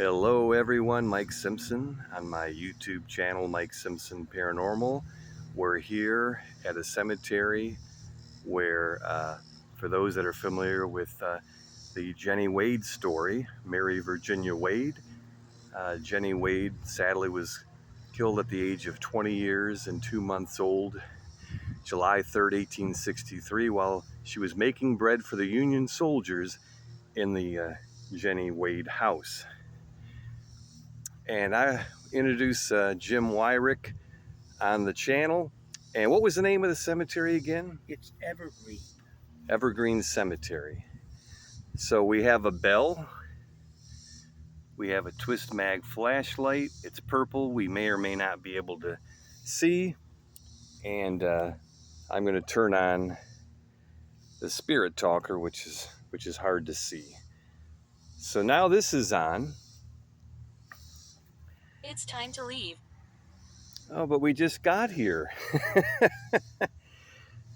Hello everyone, Mike Simpson on my YouTube channel, Mike Simpson Paranormal. We're here at a cemetery where, for those that are familiar with the Jenny Wade story, Mary Virginia Wade, Jenny Wade sadly was killed at the age of 20 years and 2 months old, July 3rd, 1863, while she was making bread for the Union soldiers in the Jenny Wade house. And I introduce Jim Wyrick on the channel. And what was the name of the cemetery again? It's Evergreen. Evergreen Cemetery. So we have a bell. We have a twist mag flashlight. It's purple. We may or may not be able to see. And I'm going to turn on the spirit talker, which is hard to see. So now this is on. It's time to leave. Oh, but we just got here.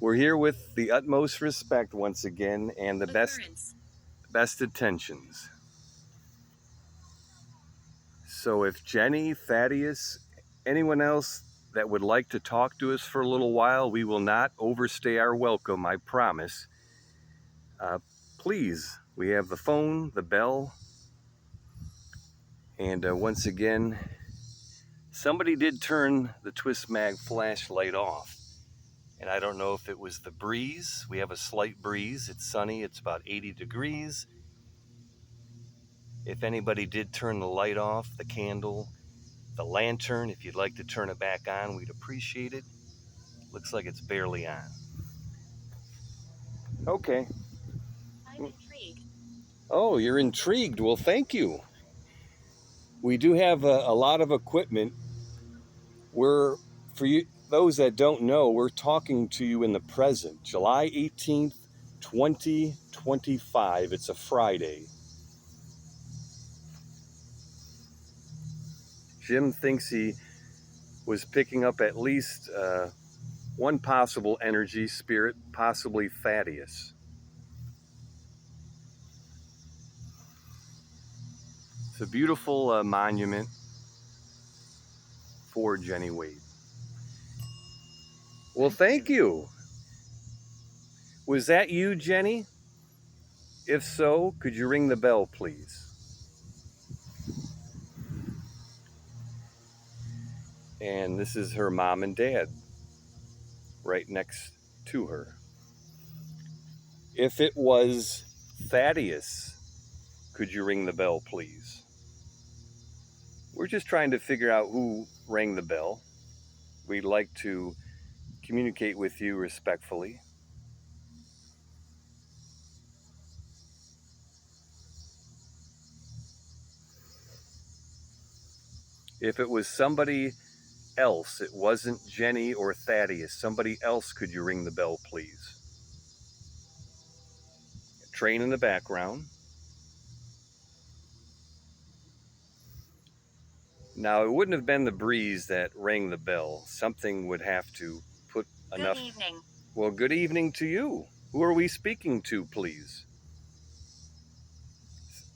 We're here with the utmost respect once again and the best intentions. So if Jenny, Thaddeus, anyone else that would like to talk to us for a little while, we will not overstay our welcome, I promise. Please, we have the phone, the bell, and once again, somebody did turn the twist mag flashlight off. And I don't know if it was the breeze. We have a slight breeze. It's sunny. It's about 80 degrees. If anybody did turn the light off, the candle, the lantern, if you'd like to turn it back on, we'd appreciate it. Looks like it's barely on. Okay. I'm intrigued. Oh, you're intrigued. Well, thank you. We do have a lot of equipment. For you, those that don't know, we're talking to you in the present, July 18th, 2025. It's a Friday. Jim thinks he was picking up at least one possible energy spirit, possibly Thaddeus. It's a beautiful monument for Jenny Wade. Well, thank you. Was that you, Jenny? If so, could you ring the bell, please? And this is her mom and dad right next to her. If it was Thaddeus, could you ring the bell, please? We're just trying to figure out who rang the bell. We'd like to communicate with you respectfully. If it was somebody else, it wasn't Jenny or Thaddeus, somebody else, could you ring the bell, please? A train in the background. Now, it wouldn't have been the breeze that rang the bell. Something would have to put enough... Good evening. Well, good evening to you. Who are we speaking to, please?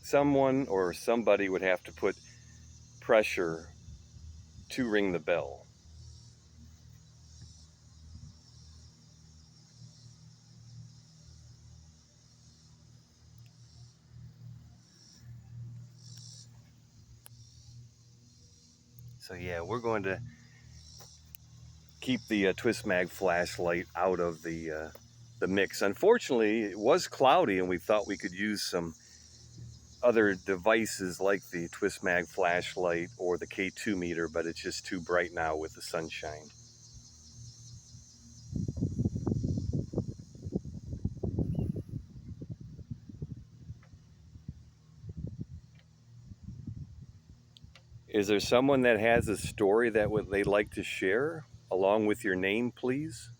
Someone or somebody would have to put pressure to ring the bell. So yeah, we're going to keep the twist mag flashlight out of the mix. Unfortunately, it was cloudy and we thought we could use some other devices like the twist mag flashlight or the K2 meter, but it's just too bright now with the sunshine. Is there someone that has a story that they'd like to share along with your name, please?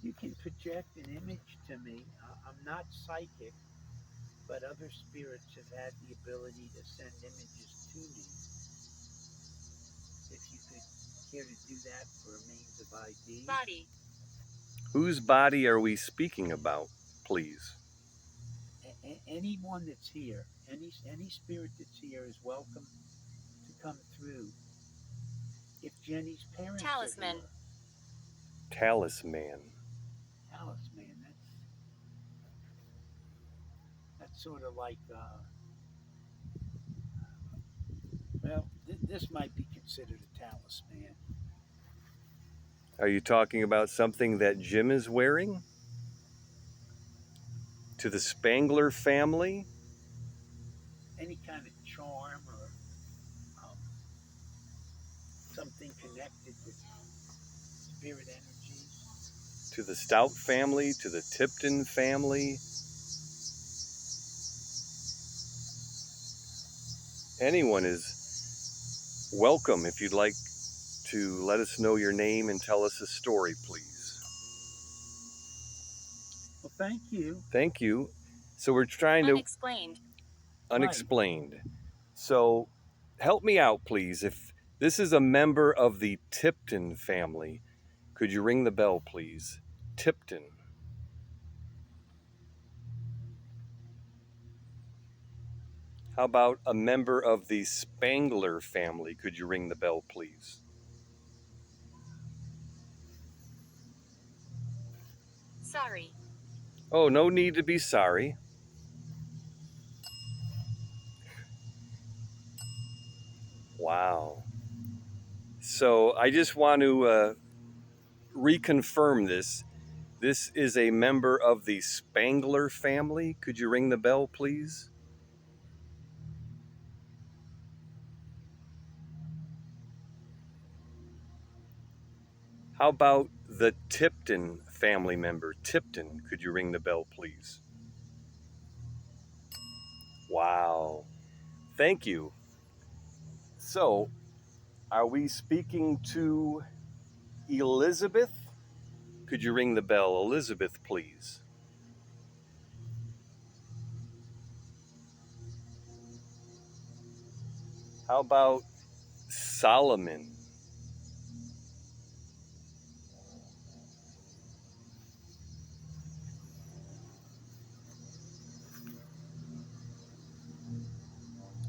You can project an image to me. I'm not psychic, but other spirits have had the ability to send images to me. If you could care to do that for a means of ID. Body. Whose body are we speaking about, please? Anyone that's here, any spirit that's here is welcome to come through. If Jenny's parents are Talisman. here, Talisman. talisman. That's sort of like, well, this might be considered a talisman. Are you talking about something that Jim is wearing? To the Spangler family? Any kind of charm or um, something connected with spirit energies. To the Stout family? To the Tipton family? Anyone is welcome if you'd like to let us know your name and tell us a story, please. Well, thank you. Thank you. So we're trying to Unexplained. unexplained. So help me out, please. If this is a member of the Tipton family, could you ring the bell, please? Tipton. How about a member of the Spangler family? Could you ring the bell, please? Sorry. Oh, no need to be sorry. Wow. So I just want to reconfirm this. This is a member of the Spangler family. Could you ring the bell, please? How about the Tipton family member? Tipton, could you ring the bell, please? Wow. Thank you. So, are we speaking to Elizabeth? Could you ring the bell, Elizabeth, please? How about Solomon?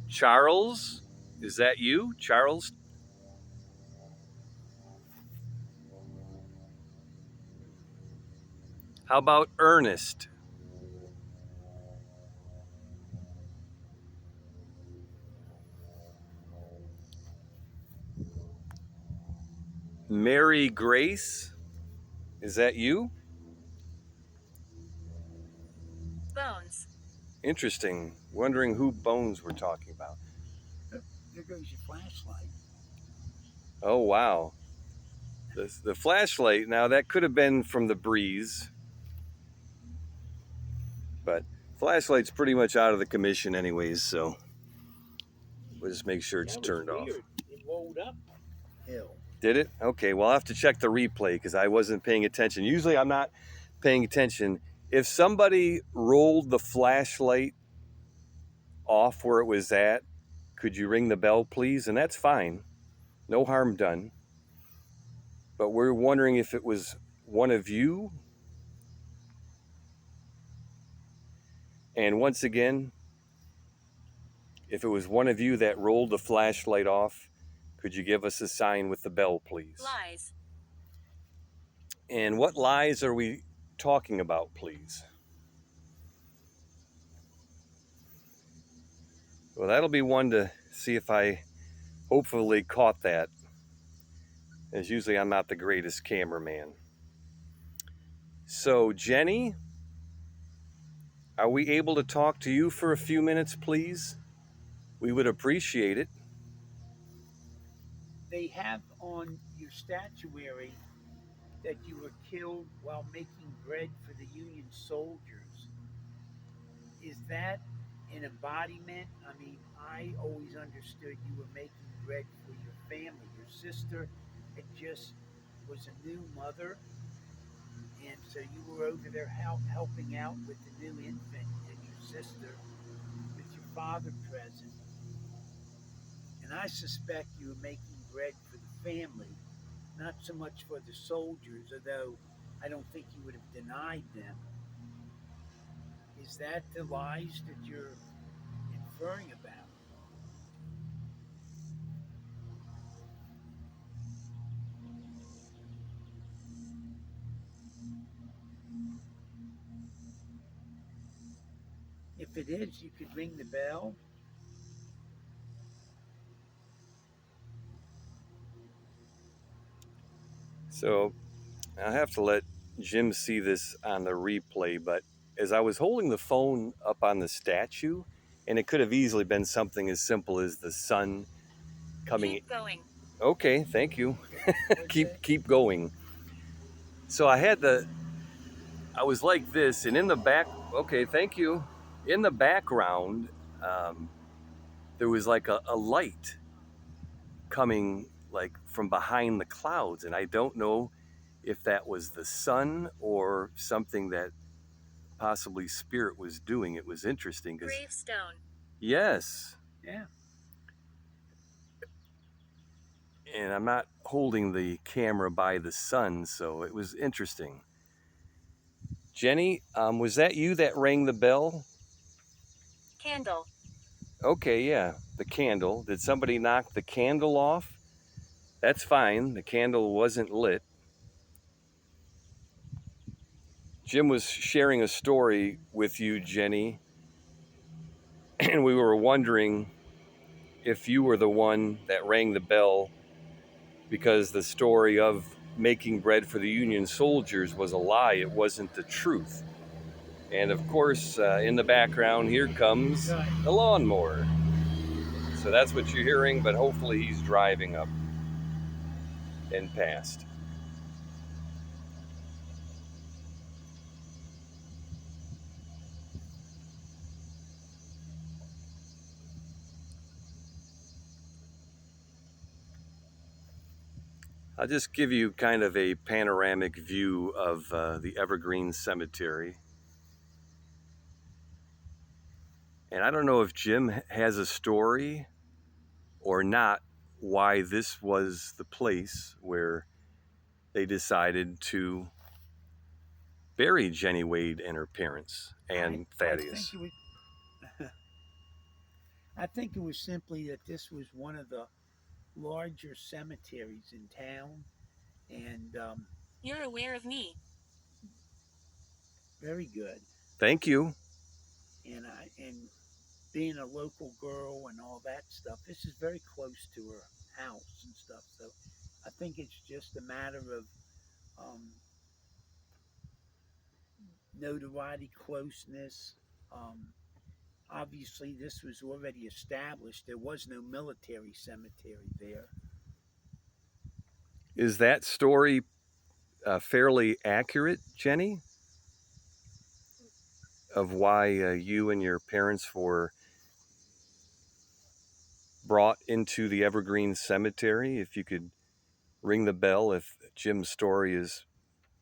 Charles? Is that you, Charles? How about Ernest? Mary Grace? Is that you? Bones. Interesting. Wondering who Bones we're talking about. There goes your flashlight. Oh, wow. The flashlight, now that could have been from the breeze, but flashlight's pretty much out of the commission anyways, so we'll just make sure it's That was turned off. weird. It rolled up hill. Did it? Okay, well, I'll have to check the replay because I wasn't paying attention. Usually I'm not paying attention. If somebody rolled the flashlight off where it was at, could you ring the bell, please? And that's fine. No harm done. But we're wondering if it was one of you. And once again, if it was one of you that rolled the flashlight off, could you give us a sign with the bell, please? Lies. And what lies are we talking about, please? Well, that'll be one to see if I hopefully caught that, as usually I'm not the greatest cameraman. So, Jenny, are we able to talk to you for a few minutes, please? We would appreciate it. They have on your statuary that you were killed while making bread for the Union soldiers. Is that an embodiment? I mean, I always understood you were making bread for your family. Your sister had just was a new mother, and so you were over there helping out with the new infant and your sister with your father present. And I suspect you were making bread for the family, not so much for the soldiers, although I don't think you would have denied them. Is that the lies that you're inferring about? If it is, you could ring the bell. So I have to let Jim see this on the replay, but as I was holding the phone up on the statue, and it could have easily been something as simple as the sun coming. Keep going. Okay, thank you. What's keep that? keep going. So I was like this, and in the back. Okay, thank you. In the background, um, there was like a light coming like from behind the clouds, and I don't know if that was the sun or something that possibly spirit was doing. It was interesting because Gravestone. yes, Yeah. and I'm not holding the camera by the sun, so it was interesting. Jenny, was that you that rang the bell? Candle. Okay, yeah, the candle. Did somebody knock the candle off? That's fine. The candle wasn't lit. Jim was sharing a story with you, Jenny, and we were wondering if you were the one that rang the bell because the story of making bread for the Union soldiers was a lie. It wasn't the truth. And of course, in the background, here comes the lawnmower. So that's what you're hearing, but hopefully he's driving up and past. I'll just give you kind of a panoramic view of the Evergreen Cemetery. And I don't know if Jim has a story or not why this was the place where they decided to bury Jenny Wade and her parents and I Thaddeus. think it was. I think it was simply that this was one of the larger cemeteries in town, and You're aware of me. very good. Thank you. And being a local girl and all that stuff, this is very close to her house and stuff. So I think it's just a matter of um, notoriety, closeness. Um, Obviously, this was already established. There was no military cemetery there. Is that story fairly accurate, Jenny, of why you and your parents were brought into the Evergreen Cemetery? If you could ring the bell if Jim's story is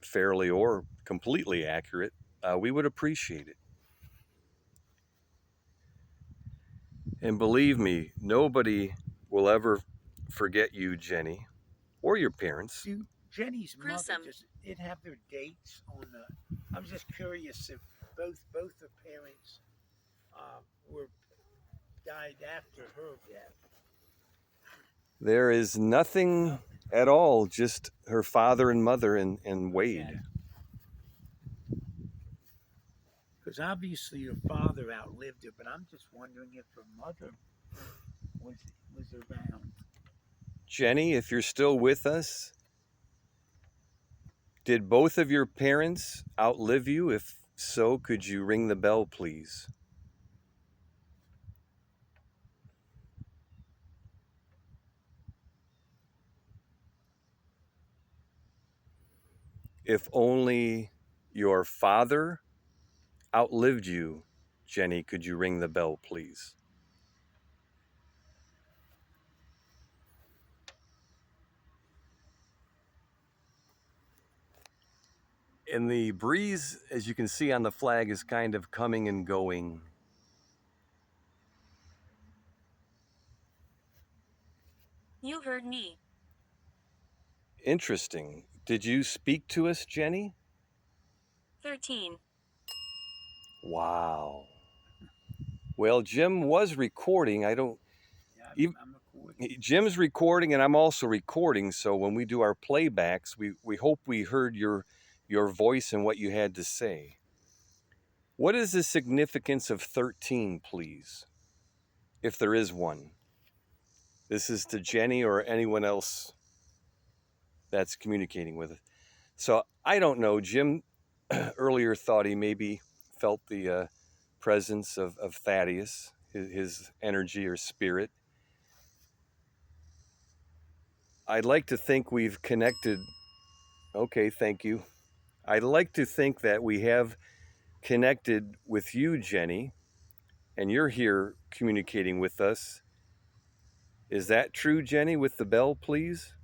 fairly or completely accurate, we would appreciate it. And believe me, nobody will ever forget you, Jenny, or your parents. Do Jenny's mother, Gruesome. does it have their dates on the? I was just curious if both her parents were died after her death. There is nothing at all, just her father and mother and Wade. Okay. Because obviously her father outlived her, but I'm just wondering if her mother was was around. Jenny, if you're still with us, did both of your parents outlive you? If so, could you ring the bell, please? If only your father outlived you, Jenny, could you ring the bell, please? And the breeze, as you can see on the flag, is kind of coming and going. You heard me. Interesting. Did you speak to us, Jenny? 13. Wow. Well, Jim was recording. I don't. Yeah, I'm recording. Jim's recording, and I'm also recording. So when we do our playbacks, we hope we heard your voice and what you had to say. What is the significance of 13, please, if there is one? This is to Jenny or anyone else that's communicating with it. So I don't know. Jim earlier thought he maybe felt the presence of Thaddeus, his energy or spirit. I'd like to think we've connected. Okay, thank you. I'd like to think that we have connected with you, Jenny, and you're here communicating with us. Is that true, Jenny, with the bell, please?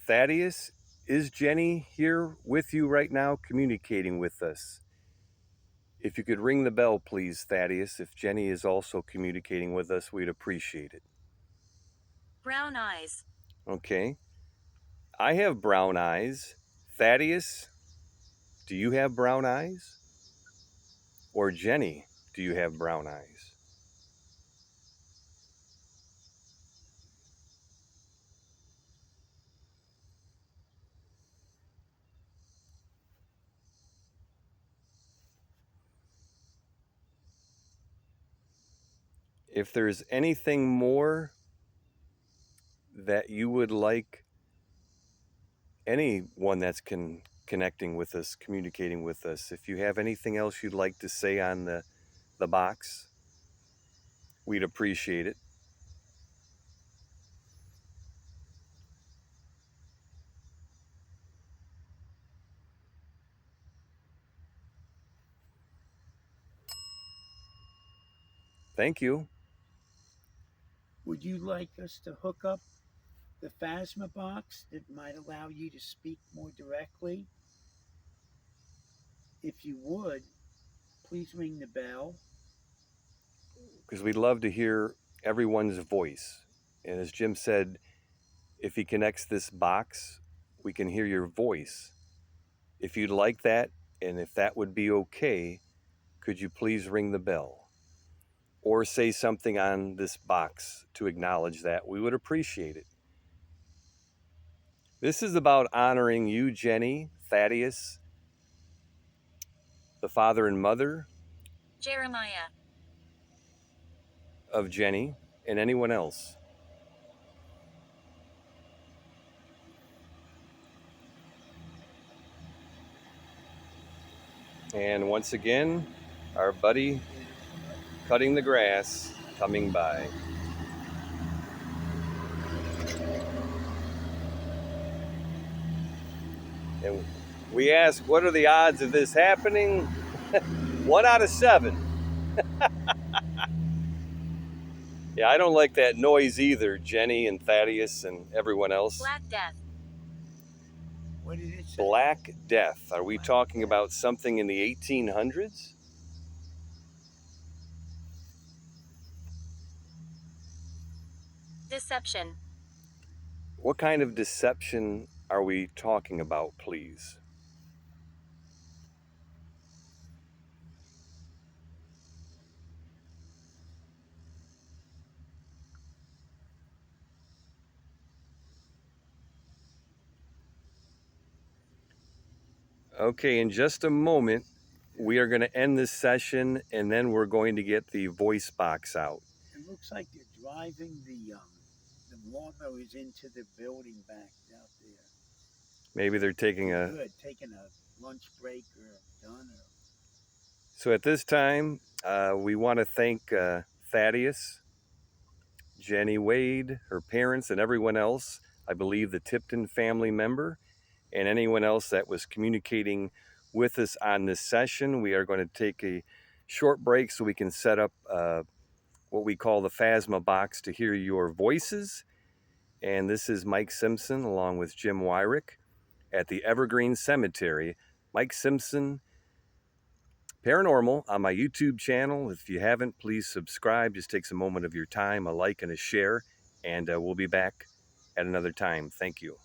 Thaddeus, is Jenny here with you right now communicating with us? If you could ring the bell, please, Thaddeus. If Jenny is also communicating with us, we'd appreciate it. Brown eyes. Okay. I have brown eyes. Thaddeus, do you have brown eyes? Or Jenny, do you have brown eyes? If there's anything more that you would like anyone that's connecting with us, communicating with us, if you have anything else you'd like to say on the box, we'd appreciate it. Thank you. Would you like us to hook up the Phasma box that might allow you to speak more directly? If you would, please ring the bell. Because we'd love to hear everyone's voice. And as Jim said, if he connects this box, we can hear your voice. If you'd like that, and if that would be okay, could you please ring the bell? Or say something on this box to acknowledge that. We would appreciate it. This is about honoring you, Jenny, Thaddeus, the father and mother Jeremiah. of Jenny, and anyone else. And once again, our buddy cutting the grass coming by. And we ask, what are the odds of this happening? 1 out of 7. Yeah, I don't like that noise either, Jenny and Thaddeus and everyone else. Black death. What did it say? Black Death. Are we talking about something in the 1800s? Deception. What kind of deception are we talking about, please? Okay, in just a moment, we are going to end this session and then we're going to get the voice box out. It looks like they're driving the lawnmowers into the building back out there. Maybe they're taking taking a lunch break or done. So at this time, we want to thank Thaddeus, Jenny Wade, her parents, and everyone else. I believe the Tipton family member and anyone else that was communicating with us on this session. We are going to take a short break so we can set up what we call the Phasma box to hear your voices. And this is Mike Simpson along with Jim Wyrick. at the Evergreen Cemetery. Mike Simpson Paranormal on my YouTube channel. If you haven't, please subscribe. Just takes a moment of your time, a like and a share, and we'll be back at another time. Thank you.